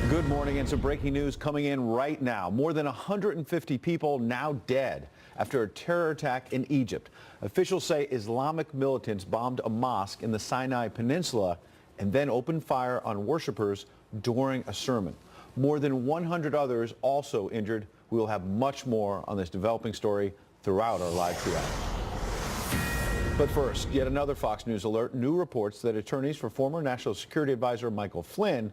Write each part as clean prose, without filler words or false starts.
Good morning, and some breaking news coming in right now. More than 150 people now dead after a terror attack in Egypt. Officials say Islamic militants bombed a mosque in the Sinai Peninsula and then opened fire on worshipers during a sermon. More than 100 others also injured. We will have much more on this developing story throughout our live 2 hours. But first, yet another Fox News alert. New reports that attorneys for former National Security Advisor Michael Flynn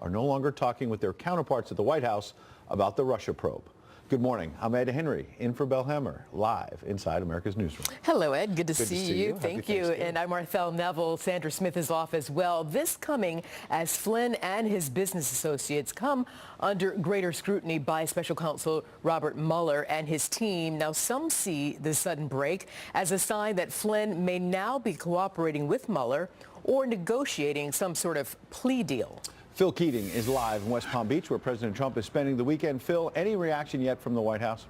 are no longer talking with their counterparts at the White House about the Russia probe. Good morning. I'm Ed Henry, in for Bell Hammer, live inside America's Newsroom. Hello, Ed. Good to see you. Thank you. And I'm Marthel Neville. Sandra Smith is off as well. This coming as Flynn and his business associates come under greater scrutiny by special counsel Robert Mueller and his team. Now, some see the sudden break as a sign that Flynn may now be cooperating with Mueller or negotiating some sort of plea deal. Phil Keating is live in West Palm Beach, where President Trump is spending the weekend. Phil, any reaction yet from the White House?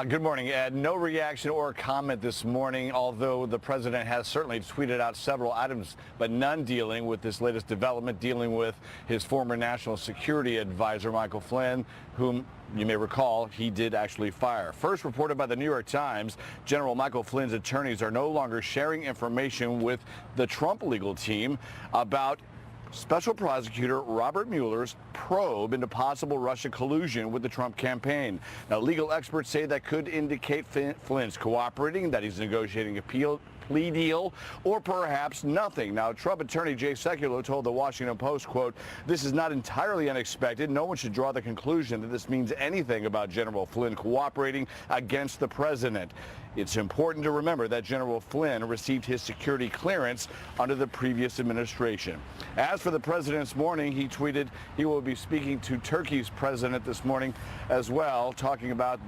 Good morning, Ed. No reaction or comment this morning, although the president has certainly tweeted out several items, but none dealing with this latest development, dealing with his former national security advisor, Michael Flynn, whom you may recall he did actually fire. First reported by the New York Times, General Michael Flynn's attorneys are no longer sharing information with the Trump legal team about Special Prosecutor Robert Mueller's probe into possible Russia collusion with the Trump campaign. Now, legal experts say that could indicate Flynn's cooperating, that he's negotiating a plea deal, or perhaps nothing. Now, Trump attorney Jay Sekulow told the Washington Post, quote, "This is not entirely unexpected. No one should draw the conclusion that this means anything about General Flynn cooperating against the president. It's important to remember that General Flynn received his security clearance under the previous administration." As for the president's morning, he tweeted he will be speaking to Turkey's president this morning as well, talking about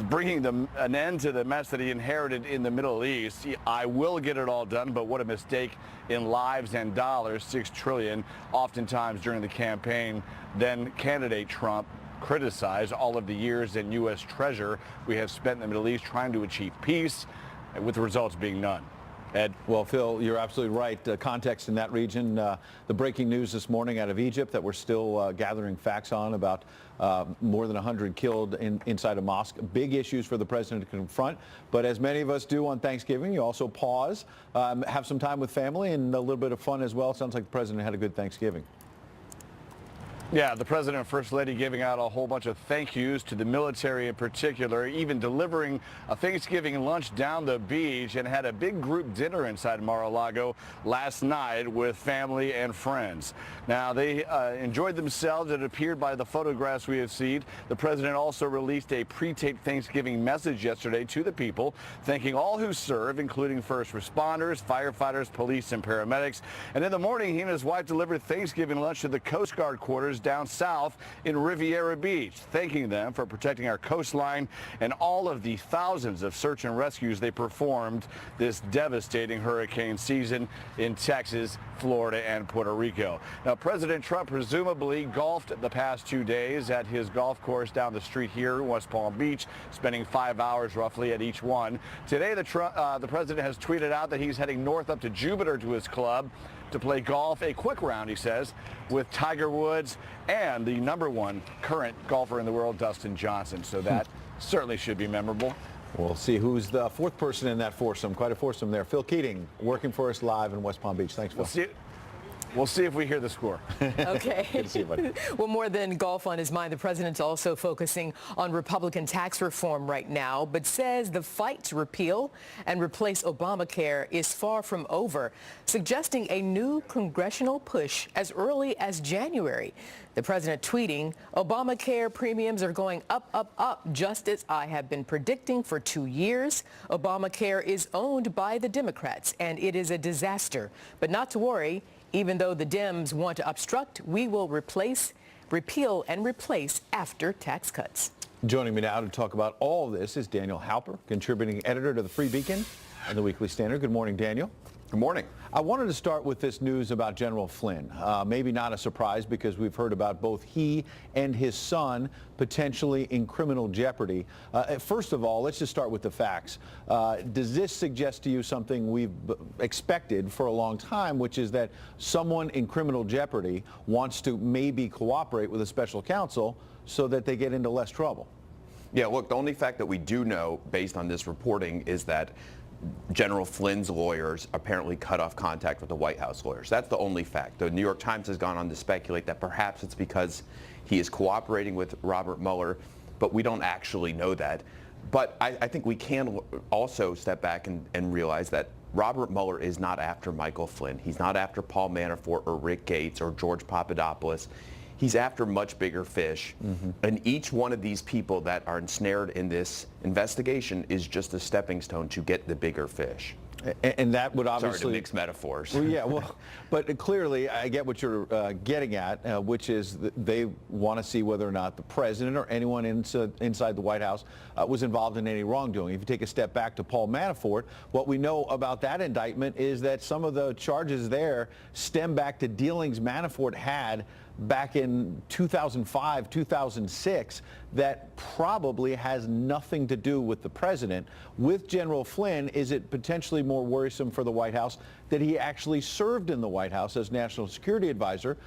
bringing an end to the mess that he inherited in the Middle East. "I will get it all done, but what a mistake in lives and dollars, $6 trillion, oftentimes during the campaign." Then candidate Trump criticized all of the years in U.S. treasure we have spent in the Middle East trying to achieve peace, with the results being none. Ed? Well, Phil, you're absolutely right. Context in that region, the breaking news this morning out of Egypt that we're still gathering facts on about more than 100 killed inside a mosque. Big issues for the president to confront. But as many of us do on Thanksgiving, you also pause, have some time with family and a little bit of fun as well. Sounds like the president had a good Thanksgiving. Yeah, the president and first lady giving out a whole bunch of thank yous to the military in particular, even delivering a Thanksgiving lunch down the beach, and had a big group dinner inside Mar-a-Lago last night with family and friends. Now, they enjoyed themselves, it appeared by the photographs we have seen. The president also released a pre-taped Thanksgiving message yesterday to the people, thanking all who serve, including first responders, firefighters, police, and paramedics. And in the morning, he and his wife delivered Thanksgiving lunch to the Coast Guard quarters down south in Riviera Beach, thanking them for protecting our coastline and all of the thousands of search and rescues they performed this devastating hurricane season in Texas, Florida, and Puerto Rico. Now, President Trump presumably golfed the past 2 days at his golf course down the street here in West Palm Beach, spending 5 hours roughly at each one. Today, the president has tweeted out that he's heading north up to Jupiter to his club to play golf, a quick round, he says, with Tiger Woods and the #1 current golfer in the world, Dustin Johnson. So that certainly should be memorable. We'll see who's the fourth person in that foursome. Quite a foursome there. Phil Keating working for us live in West Palm Beach. Thanks, Phil. We'll see if we hear the score. Okay. Good to see you, buddy. Well, more than golf on his mind, the president's also focusing on Republican tax reform right now, but says the fight to repeal and replace Obamacare is far from over, suggesting a new congressional push as early as January. The president tweeting, "Obamacare premiums are going up, up, up, just as I have been predicting for 2 years. Obamacare is owned by the Democrats, and it is a disaster. But not to worry. Even though the Dems want to obstruct, we will repeal and replace after tax cuts." Joining me now to talk about all this is Daniel Halper, contributing editor to the Free Beacon and the Weekly Standard. Good morning, Daniel. Good morning. I wanted to start with this news about General Flynn. Maybe not a surprise because we've heard about both he and his son potentially in criminal jeopardy. First of all, let's just start with the facts. Does this suggest to you something we've expected for a long time, which is that someone in criminal jeopardy wants to maybe cooperate with a special counsel so that they get into less trouble? Yeah, look, the only fact that we do know based on this reporting is that General Flynn's lawyers apparently cut off contact with the White House lawyers. That's the only fact. The New York Times has gone on to speculate that perhaps it's because he is cooperating with Robert Mueller, but we don't actually know that. But I think we can also step back and realize that Robert Mueller is not after Michael Flynn. He's not after Paul Manafort or Rick Gates or George Papadopoulos. He's after much bigger fish. And each one of these people that are ensnared in this investigation is just a stepping stone to get the bigger fish. And that would obviously... Sorry to mix metaphors. Well, yeah, well, but clearly I get what you're getting at, which is that they want to see whether or not the president or anyone inside the White House was involved in any wrongdoing. If you take a step back to Paul Manafort, what we know about that indictment is that some of the charges there stem back to dealings Manafort had back in 2005, 2006, that probably has nothing to do with the president. With General Flynn, is it potentially more worrisome for the White House that he actually served in the White House as National Security Advisor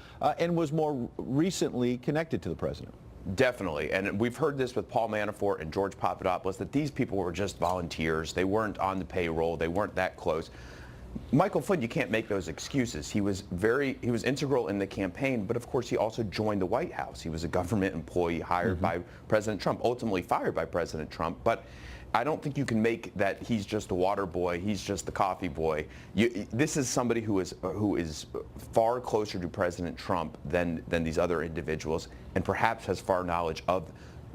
and was more recently connected to the president? Definitely. And we've heard this with Paul Manafort and George Papadopoulos, that these people were just volunteers. They weren't on the payroll. They weren't that close. Michael Flynn, you can't make those excuses. He was integral in the campaign, but of course he also joined the White House. He was a government employee hired by President Trump, ultimately fired by President Trump. But I don't think you can make that he's just a water boy, he's just the coffee boy. This is somebody who is far closer to President Trump than these other individuals, and perhaps has far knowledge of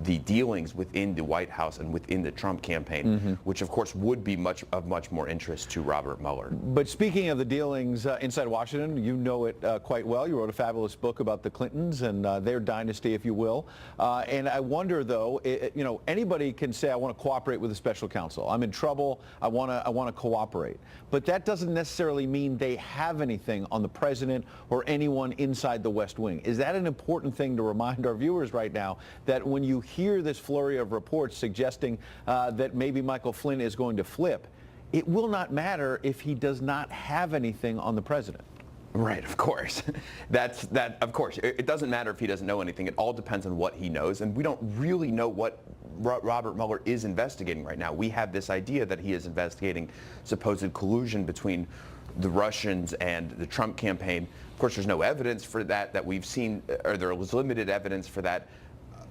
the dealings within the White House and within the Trump campaign, which of course would be much more interest to Robert Mueller. But speaking of the dealings inside Washington, you know it quite well. You wrote a fabulous book about the Clintons and their dynasty, if you will. And I wonder, though, you know, anybody can say, I want to cooperate with a special counsel. I'm in trouble. I want to cooperate. But that doesn't necessarily mean they have anything on the president or anyone inside the West Wing. Is that an important thing to remind our viewers right now, that when you hear this flurry of reports suggesting that maybe Michael Flynn is going to flip, it will not matter if he does not have anything on the president? Right, of course. Of course. It doesn't matter if he doesn't know anything. It all depends on what he knows, and we don't really know what Robert Mueller is investigating right now. We have this idea that he is investigating supposed collusion between the Russians and the Trump campaign. Of course, there's no evidence for that we've seen, or there was limited evidence for that.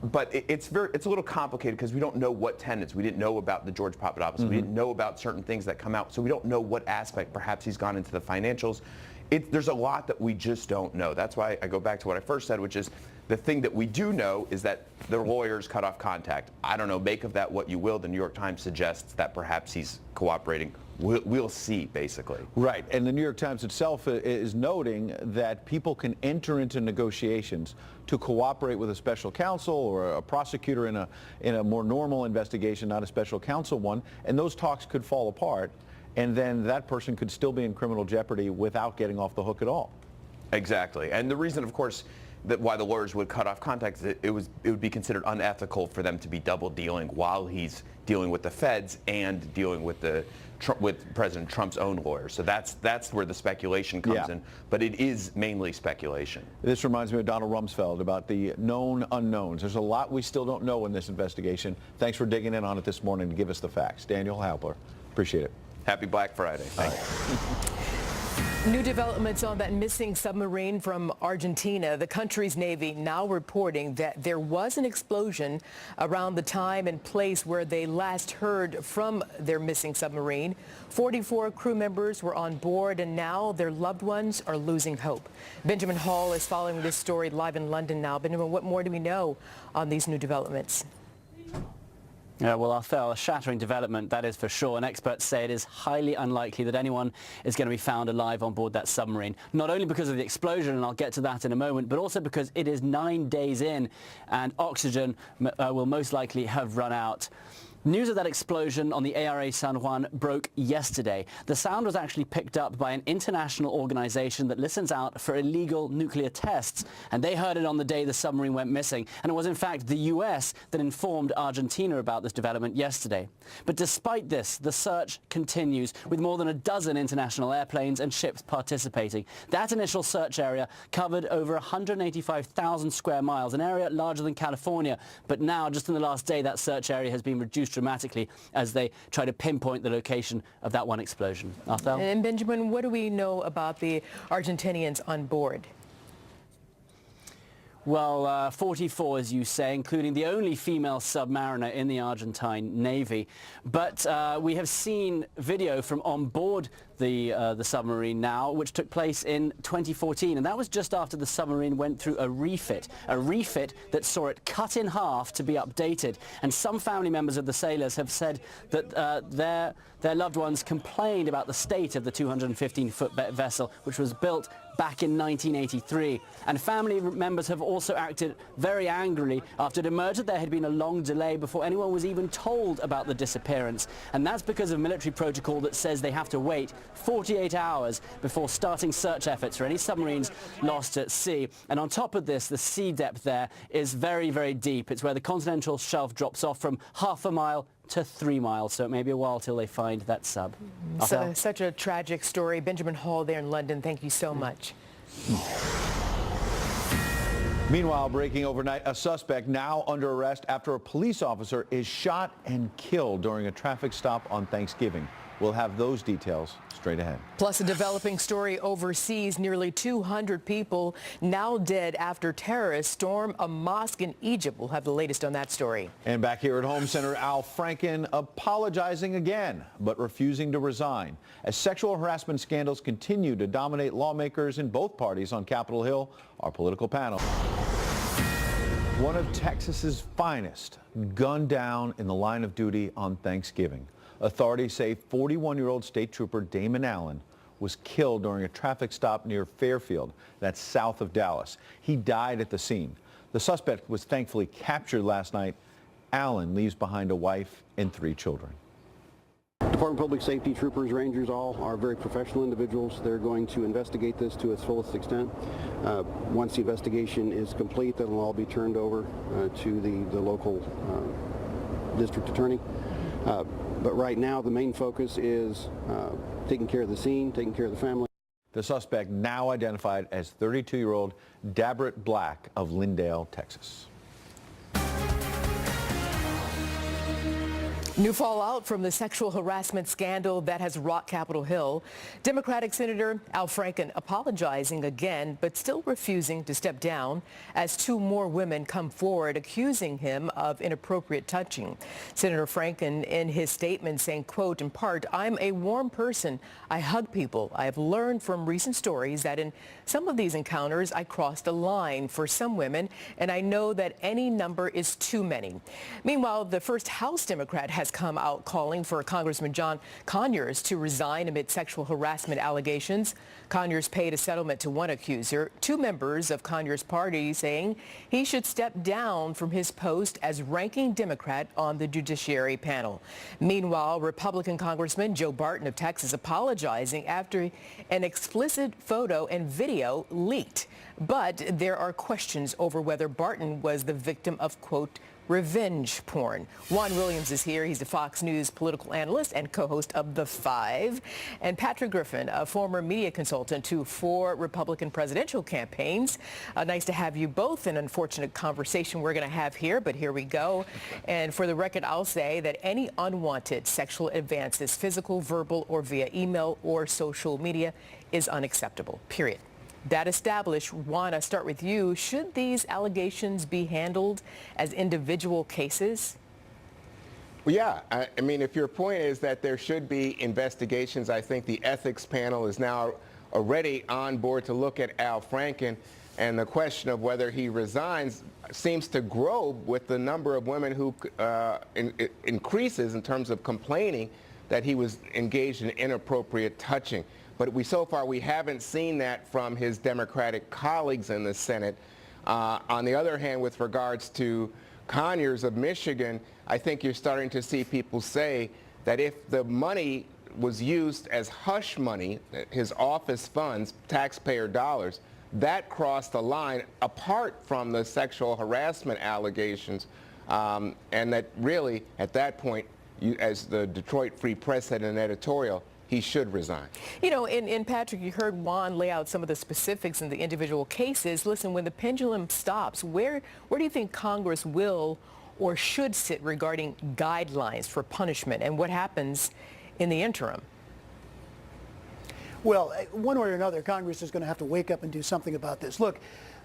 But it's a little complicated because we don't know what tenets. We didn't know about the George Papadopoulos. We didn't know about certain things that come out. So we don't know what aspect. Perhaps he's gone into the financials. There's a lot that we just don't know. That's why I go back to what I first said, which is the thing that we do know is that the lawyers cut off contact. I don't know, make of that what you will. The New York Times suggests that perhaps he's cooperating. We'll see, basically. Right, and the New York Times itself is noting that people can enter into negotiations to cooperate with a special counsel or a prosecutor in a more normal investigation, not a special counsel one, and those talks could fall apart, and then that person could still be in criminal jeopardy without getting off the hook at all. Exactly, and the reason, of course, that why the lawyers would cut off contact, it would be considered unethical for them to be double dealing while he's dealing with the feds and dealing with with President Trump's own lawyers. So that's where the speculation comes in. But it is mainly speculation. This reminds me of Donald Rumsfeld about the known unknowns. There's a lot we still don't know in this investigation. Thanks for digging in on it this morning to give us the facts. Daniel Halper, appreciate it. Happy Black Friday. Thank you. New developments on that missing submarine from Argentina. The country's Navy now reporting that there was an explosion around the time and place where they last heard from their missing submarine. 44 crew members were on board, and now their loved ones are losing hope. Benjamin Hall is following this story live in London now. Benjamin, what more do we know on these new developments? Yeah, well, a shattering development, that is for sure. And experts say it is highly unlikely that anyone is going to be found alive on board that submarine. Not only because of the explosion, and I'll get to that in a moment, but also because it is 9 days in and oxygen will most likely have run out. News of that explosion on the ARA San Juan broke yesterday. The sound was actually picked up by an international organization that listens out for illegal nuclear tests, and they heard it on the day the submarine went missing. And it was in fact the US that informed Argentina about this development yesterday. But despite this, the search continues, with more than a dozen international airplanes and ships participating. That initial search area covered over 185,000 square miles, an area larger than California. But now, just in the last day, that search area has been reduced dramatically as they try to pinpoint the location of that one explosion. Arthur? And Benjamin, what do we know about the Argentinians on board? Well, 44, as you say, including the only female submariner in the Argentine Navy. But we have seen video from on board the submarine now, which took place in 2014, and that was just after the submarine went through a refit that saw it cut in half to be updated. And some family members of the sailors have said that their loved ones complained about the state of the 215-foot vessel, which was built back in 1983. And family members have also acted very angrily after it emerged that there had been a long delay before anyone was even told about the disappearance. And that's because of military protocol that says they have to wait 48 hours before starting search efforts for any submarines lost at sea. And on top of this, the sea depth there is very, very deep. It's where the continental shelf drops off from half a mile to 3 miles, so it may be a while till they find that sub. So, such a tragic story. Benjamin Hall there in London, thank you so much. Meanwhile, breaking overnight, a suspect now under arrest after a police officer is shot and killed during a traffic stop on Thanksgiving. We'll have those details straight ahead. Plus, a developing story overseas. Nearly 200 people now dead after terrorists storm a mosque in Egypt. We'll have the latest on that story. And back here at home, Senator Al Franken apologizing again, but refusing to resign as sexual harassment scandals continue to dominate lawmakers in both parties on Capitol Hill. Our political panel. One of Texas's finest gunned down in the line of duty on Thanksgiving. Authorities say 41-year-old State Trooper Damon Allen was killed during a traffic stop near Fairfield, that's south of Dallas. He died at the scene. The suspect was thankfully captured last night. Allen leaves behind a wife and 3 children. Department of Public Safety, troopers, rangers, all are very professional individuals. They're going to investigate this to its fullest extent. Once the investigation is complete, then it'll all be turned over to the local district attorney. But right now, the main focus is taking care of the scene, taking care of the family. The suspect now identified as 32-year-old Dabrit Black of Lindale, Texas. New fallout from the sexual harassment scandal that has rocked Capitol Hill. Democratic Senator Al Franken apologizing again, but still refusing to step down as 2 more women come forward accusing him of inappropriate touching. Senator Franken in his statement saying, quote, in part, I'm a warm person. I hug people. I have learned from recent stories that in some of these encounters, I crossed a line for some women, and I know that any number is too many. Meanwhile, the first House Democrat has come out calling for Congressman John Conyers to resign amid sexual harassment allegations. Conyers paid a settlement to one accuser, 2 members of Conyers' party saying he should step down from his post as ranking Democrat on the Judiciary panel. Meanwhile, Republican Congressman Joe Barton of Texas apologizing after an explicit photo and video leaked. But there are questions over whether Barton was the victim of, quote, revenge porn. Juan Williams is here. He's a Fox News political analyst and co-host of The Five. And Patrick Griffin, a former media consultant to 4 Republican presidential campaigns. Nice to have you both. An unfortunate conversation we're going to have here, but here we go. And for the record, I'll say that any unwanted sexual advances, physical, verbal, or via email or social media, is unacceptable, period. That established, Juan, I start with you. Should these allegations be handled as individual cases? Well, yeah. I mean, if your point is that there should be investigations, I think the ethics panel is now already on board to look at Al Franken, and the question of whether he resigns seems to grow with the number of women who increases in terms of complaining that he was engaged in inappropriate touching. But so far we haven't seen that from his Democratic colleagues in the Senate. On the other hand, with regards to Conyers of Michigan, I think you're starting to see people say that if the money was used as hush money, his office funds, taxpayer dollars, that crossed the line apart from the sexual harassment allegations, and that really, at that point, as the Detroit Free Press said in an editorial, he should resign. You know, in Patrick, you heard Juan lay out some of the specifics in the individual cases. Listen, when the pendulum stops, where do you think Congress will or should sit regarding guidelines for punishment, and what happens in the interim? Well, one way or another, Congress is going to have to wake up and do something about this. Look,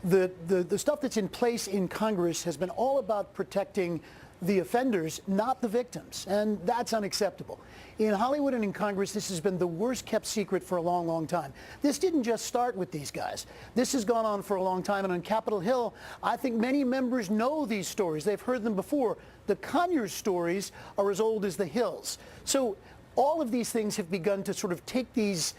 the stuff that's in place in Congress has been all about protecting the offenders, not the victims, and that's unacceptable. In Hollywood and in Congress, this has been the worst kept secret for a long, long time. This didn't just start with these guys. This has gone on for a long time, and on Capitol Hill, I think many members know these stories. They've heard them before. The Conyers stories are as old as the Hills. So all of these things have begun to sort of take these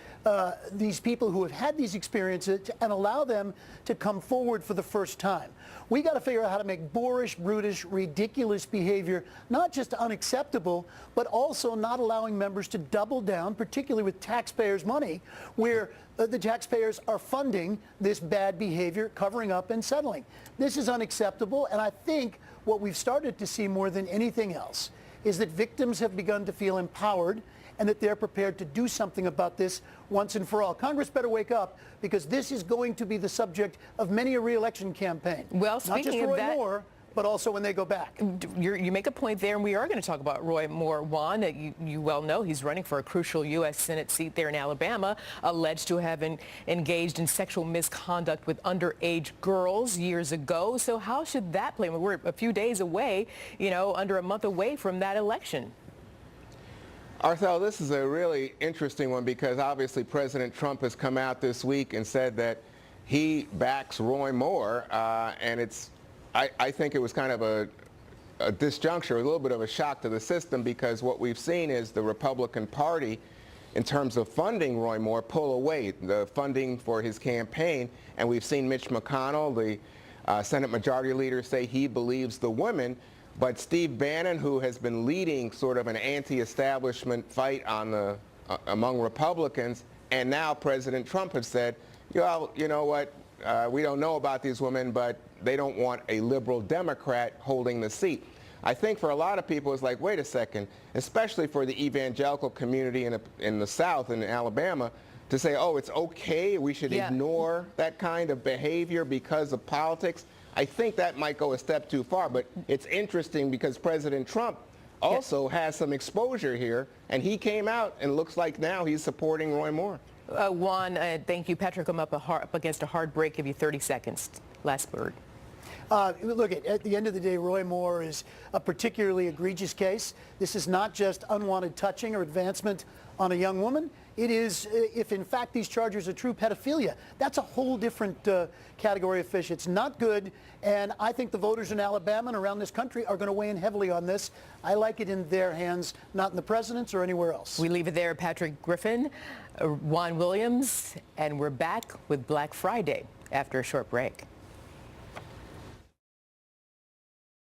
people who have had these experiences and allow them to come forward for the first time. We got to figure out how to make boorish, brutish, ridiculous behavior not just unacceptable, but also not allowing members to double down, particularly with taxpayers' money, where the taxpayers are funding this bad behavior, covering up and settling. This is unacceptable, and I think what we've started to see more than anything else is that victims have begun to feel empowered and that they're prepared to do something about this once and for all. Congress better wake up, because this is going to be the subject of many a re-election campaign. Well, speaking not just of Roy that, Moore, but also when they go back. You make a point there, and we are going to talk about Roy Moore. Juan, you well know he's running for a crucial U.S. Senate seat there in Alabama, alleged to have engaged in sexual misconduct with underage girls years ago. So how should that play? We're a few days away, you know, under a month away from that election. Arthel, this is a really interesting one, because obviously President Trump has come out this week and said that he backs Roy Moore, and I think it was kind of a disjuncture, a little bit of a shock to the system, because what we've seen is the Republican Party, in terms of funding Roy Moore, pull away the funding for his campaign, and we've seen Mitch McConnell, the Senate Majority Leader, say he believes the women. But Steve Bannon, who has been leading sort of an anti-establishment fight on among Republicans, and now President Trump have said, well, you know what, we don't know about these women, but they don't want a liberal Democrat holding the seat. I think for a lot of people, it's like, wait a second, especially for the evangelical community in the South and in Alabama, to say, oh, it's okay, we should ignore that kind of behavior because of politics. I think that might go a step too far, but it's interesting because President Trump also has some exposure here, and he came out and looks like now he's supporting Roy Moore. Juan, thank you. Patrick, I'm up against a hard break. Give you 30 seconds. Last word. Look, at the end of the day, Roy Moore is a particularly egregious case. This is not just unwanted touching or advancement on a young woman. It is, if in fact these charges are true, pedophilia. That's a whole different category of fish. It's not good, and I think the voters in Alabama and around this country are going to weigh in heavily on this. I like it in their hands, not in the president's or anywhere else. We leave it there. Patrick Griffin, Juan Williams, and we're back with Black Friday after a short break.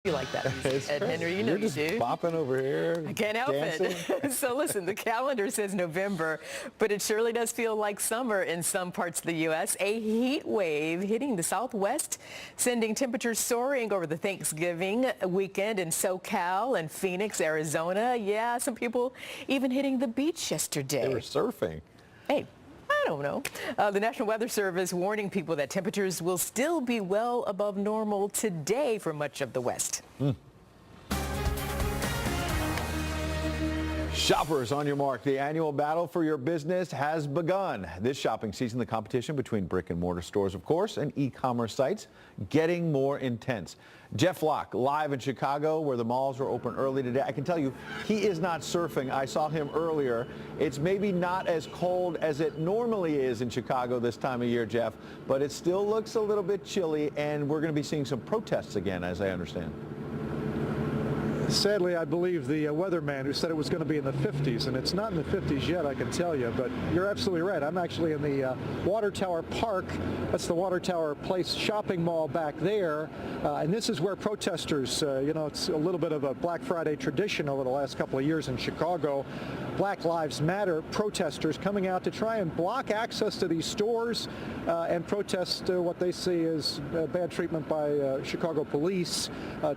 You like that music, Ed Henry, you know you do. You're just bopping over here. I can't help it. So listen, the calendar says November, but it surely does feel like summer in some parts of the U.S. A heat wave hitting the Southwest, sending temperatures soaring over the Thanksgiving weekend in SoCal and Phoenix, Arizona. Yeah, some people even hitting the beach yesterday. They were surfing. Hey. I don't know. The National Weather Service warning people that temperatures will still be well above normal today for much of the West. Shoppers, on your mark. The annual battle for your business has begun. This shopping season, the competition between brick and mortar stores, of course, and e-commerce sites getting more intense. Jeff Locke, live in Chicago, where the malls are open early today. I can tell you, he is not surfing. I saw him earlier. It's maybe not as cold as it normally is in Chicago this time of year, Jeff, but it still looks a little bit chilly, and we're going to be seeing some protests again, as I understand. Sadly, I believe the weatherman who said it was going to be in the 50s, and it's not in the 50s yet, I can tell you, but you're absolutely right. I'm actually in the Water Tower Park. That's the Water Tower Place shopping mall back there, and this is where protesters, you know, it's a little bit of a Black Friday tradition over the last couple of years in Chicago. Black Lives Matter protesters coming out to try and block access to these stores and protest what they see as bad treatment by Chicago police.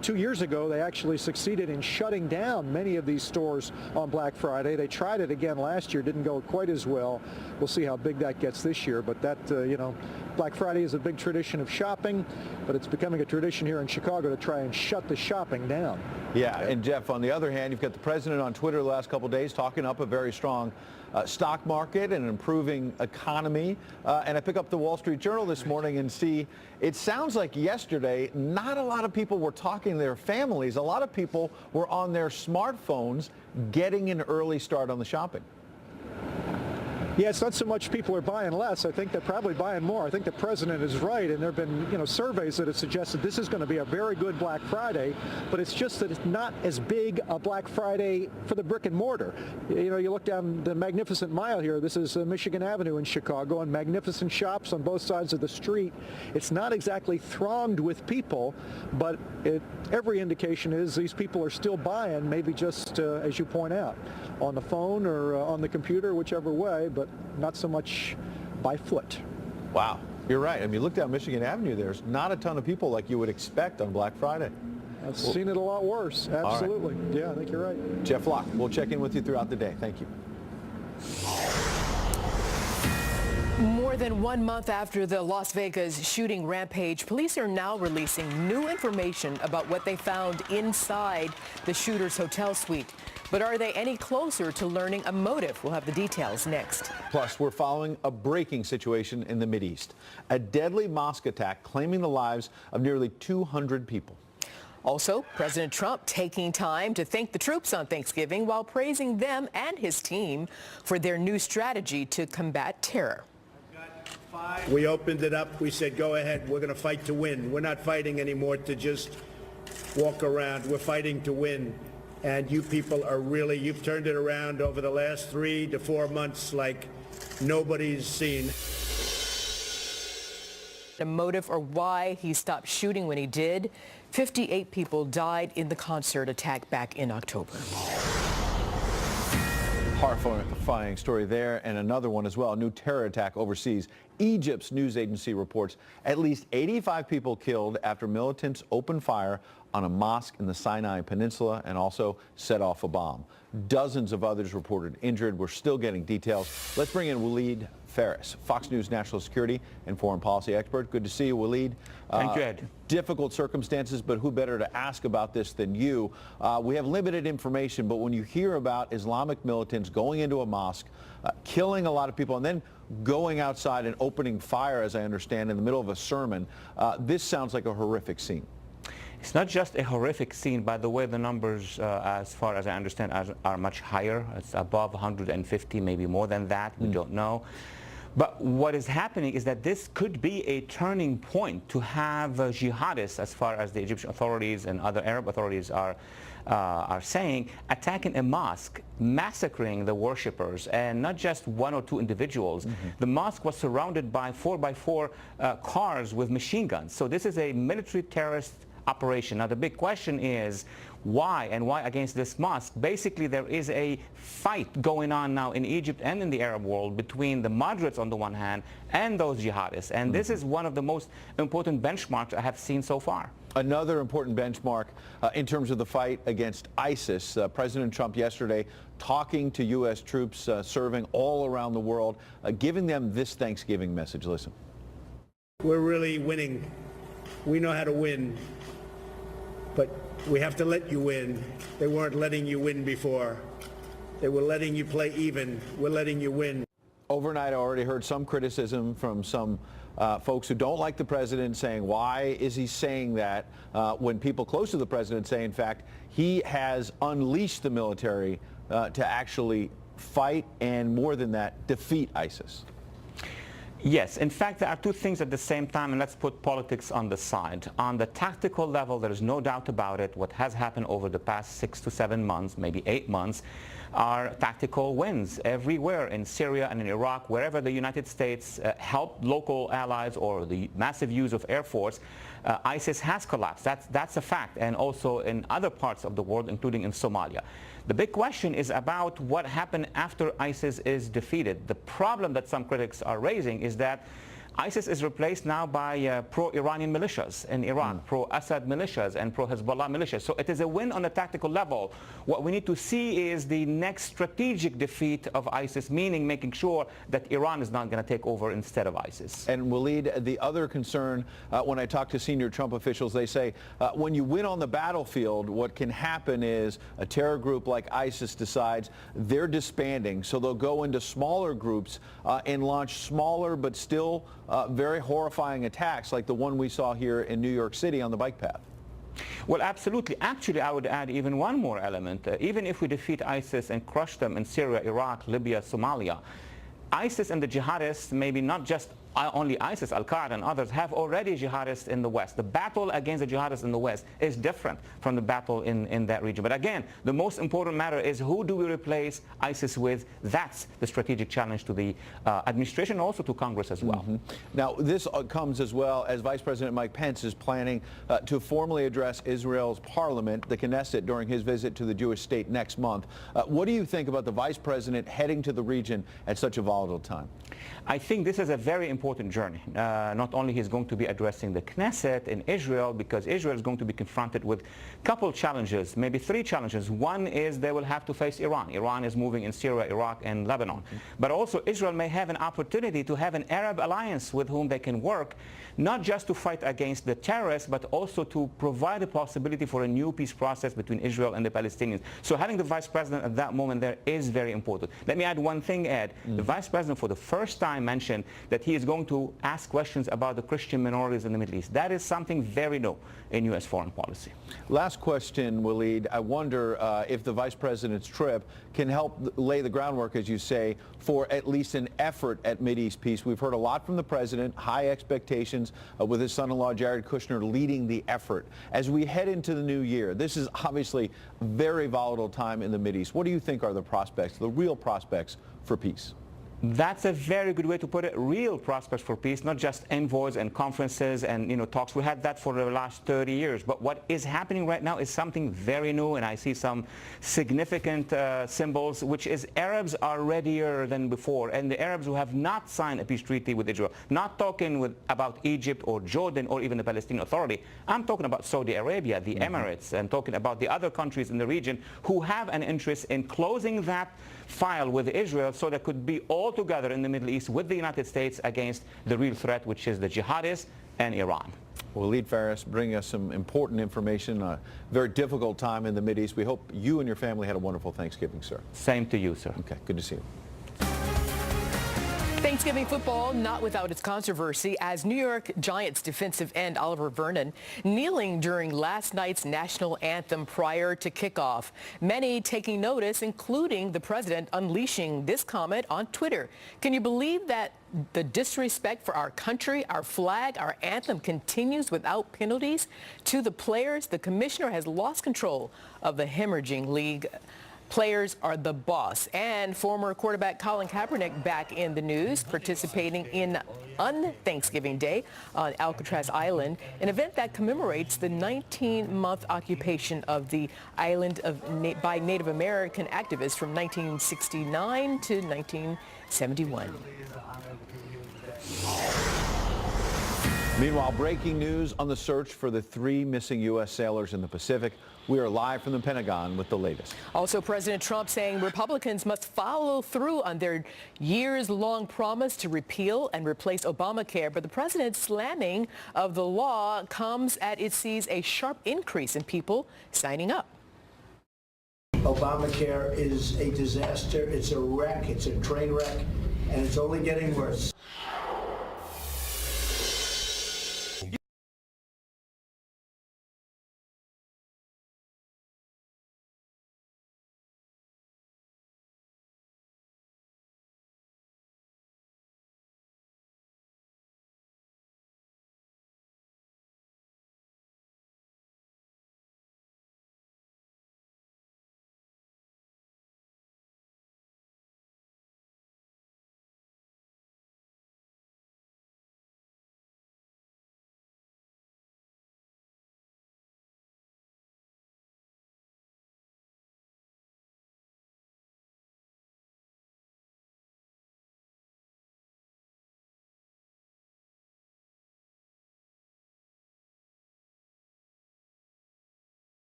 2 years ago, they actually succeeded in shutting down many of these stores on Black Friday. They tried it again last year, didn't go quite as well. We'll see how big that gets this year, but that, you know, Black Friday is a big tradition of shopping, but it's becoming a tradition here in Chicago to try and shut the shopping down. Yeah, and Jeff, on the other hand, you've got the president on Twitter the last couple of days talking up a very strong stock market and an improving economy. And I pick up the Wall Street Journal this morning and see it sounds like yesterday not a lot of people were talking to their families. A lot of people were on their smartphones getting an early start on the shopping. Yeah, it's not so much people are buying less. I think they're probably buying more. I think the president is right, and there have been, you know, surveys that have suggested this is going to be a very good Black Friday, but it's just that it's not as big a Black Friday for the brick and mortar. You know, you look down the Magnificent Mile here. This is Michigan Avenue in Chicago, and magnificent shops on both sides of the street. It's not exactly thronged with people, but every indication is these people are still buying, maybe just, as you point out, on the phone or on the computer, whichever way, but not so much by foot. Wow, you're right. I mean, look down Michigan Avenue, there's not a ton of people like you would expect on Black Friday. I've seen it a lot worse, absolutely. Right. Yeah, I think you're right. Jeff Locke, we'll check in with you throughout the day. Thank you. More than 1 month after the Las Vegas shooting rampage, police are now releasing new information about what they found inside the shooter's hotel suite. But are they any closer to learning a motive? We'll have the details next. Plus, we're following a breaking situation in the Mideast. A deadly mosque attack claiming the lives of nearly 200 people. Also, President Trump taking time to thank the troops on Thanksgiving while praising them and his team for their new strategy to combat terror. We opened it up. We said, go ahead. We're going to fight to win. We're not fighting anymore to just walk around. We're fighting to win. And you people are really, you've turned it around over the last 3 to 4 months like nobody's seen. A motive or why he stopped shooting when he did. 58 people died in the concert attack back in October. Horrifying story there, and another one as well. A new terror attack overseas. Egypt's news agency reports at least 85 people killed after militants opened fire on a mosque in the Sinai Peninsula and also set off a bomb. Dozens of others reported injured. We're still getting details. Let's bring in Waleed Faris, Fox News national security and foreign policy expert. Good to see you, Waleed. Thank you, Ed. Difficult circumstances, but who better to ask about this than you? We have limited information, but when you hear about Islamic militants going into a mosque, killing a lot of people, and then going outside and opening fire, as I understand, in the middle of a sermon, this sounds like a horrific scene. It's not just a horrific scene. By the way, the numbers, as far as I understand, are much higher. It's above 150, maybe more than that. We don't know. But what is happening is that this could be a turning point to have jihadists, as far as the Egyptian authorities and other Arab authorities are saying, attacking a mosque, massacring the worshippers, and not just 1 or 2 individuals. The mosque was surrounded by 4x4 cars with machine guns. So this is a military terrorist operation. Now the big question is why, and why against this mosque? Basically, there is a fight going on now in Egypt and in the Arab world between the moderates on the one hand and those jihadists, and this is one of the most important benchmarks I have seen so far. Another important benchmark in terms of the fight against ISIS. President Trump yesterday talking to U.S. troops serving all around the world, giving them this Thanksgiving message. Listen. We're really winning. We know how to win. But we have to let you win. They weren't letting you win before. They were letting you play even. We're letting you win. Overnight, I already heard some criticism from some folks who don't like the president, saying, why is he saying that when people close to the president say, in fact, he has unleashed the military to actually fight and, more than that, defeat ISIS? Yes, in fact, there are two things at the same time, and let's put politics on the side. On the tactical level, there is no doubt about it. What has happened over the past 6 to 7 months, maybe 8 months, are tactical wins everywhere in Syria and in Iraq, wherever the United States helped local allies or the massive use of air force. ISIS has collapsed. That's a fact, and also in other parts of the world, including in Somalia. The big question is about what happened after ISIS is defeated. The problem that some critics are raising is that ISIS is replaced now by pro-Iranian militias in Iraq, pro-Assad militias and pro-Hezbollah militias. So it is a win on a tactical level. What we need to see is the next strategic defeat of ISIS, meaning making sure that Iran is not going to take over instead of ISIS. And Waleed, the other concern, when I talk to senior Trump officials, they say when you win on the battlefield, what can happen is a terror group like ISIS decides they're disbanding, so they'll go into smaller groups and launch smaller but still very horrifying attacks like the one we saw here in New York City on the bike path. Well, absolutely. Actually, I would add even one more element. Even if we defeat ISIS and crush them in Syria, Iraq, Libya, Somalia, ISIS and the jihadists, maybe not just only ISIS, Al-Qaeda and others, have already jihadists in the West. The battle against the jihadists in the West is different from the battle in that region. But again, the most important matter is who do we replace ISIS with? That's the strategic challenge to the administration and also to Congress as well. Now, this comes as well as Vice President Mike Pence is planning to formally address Israel's parliament, the Knesset, during his visit to the Jewish state next month. What do you think about the Vice President heading to the region at such a volatile time? I think this is a very important journey. Not only he's going to be addressing the Knesset in Israel, because Israel is going to be confronted with a couple challenges, maybe 3 challenges. One is they will have to face Iran. Iran is moving in Syria, Iraq, and Lebanon. But also Israel may have an opportunity to have an Arab alliance with whom they can work, not just to fight against the terrorists, but also to provide a possibility for a new peace process between Israel and the Palestinians. So having the Vice President at that moment there is very important. Let me add one thing, Ed. The Vice President for the first time mentioned that he is going to ask questions about the Christian minorities in the Middle East. That is something very new in U.S. foreign policy. Last question, Waleed. I wonder if the Vice President's trip can help lay the groundwork, as you say, for at least an effort at Mideast peace. We've heard a lot from the President, high expectations with his son-in-law Jared Kushner leading the effort. As we head into the new year, this is obviously a very volatile time in the Mideast. What do you think are the prospects, the real prospects for peace? That's a very good way to put it. Real prospects for peace, not just envoys and conferences and talks. We had that for the last 30 years. But what is happening right now is something very new, and I see some significant symbols, which is Arabs are readier than before, and the Arabs who have not signed a peace treaty with Israel, not talking about Egypt or Jordan or even the Palestinian Authority. I'm talking about Saudi Arabia, the Emirates, and talking about the other countries in the region who have an interest in closing that file with Israel so there could be all together in the Middle East with the United States against the real threat, which is the jihadists and Iran. Waleed Faris bringing us some important information, a very difficult time in the Mideast. We hope you and your family had a wonderful Thanksgiving, sir. Same to you, sir. Okay, good to see you. Thanksgiving football not without its controversy as New York Giants defensive end Oliver Vernon kneeling during last night's national anthem prior to kickoff. Many taking notice, including the president unleashing this comment on Twitter. Can you believe that the disrespect for our country, our flag, our anthem continues without penalties? To the players, the commissioner has lost control of the hemorrhaging league. Players are the boss. And former quarterback Colin Kaepernick back in the news, participating in Thanksgiving Day on Alcatraz Island, an event that commemorates the 19-month occupation of the island by Native American activists from 1969 to 1971. Meanwhile, breaking news on the search for the 3 missing U.S. sailors in the Pacific. We are live from the Pentagon with the latest. Also, President Trump saying Republicans must follow through on their years-long promise to repeal and replace Obamacare. But the president's slamming of the law comes as it sees a sharp increase in people signing up. Obamacare is a disaster. It's a wreck. It's a train wreck. And it's only getting worse.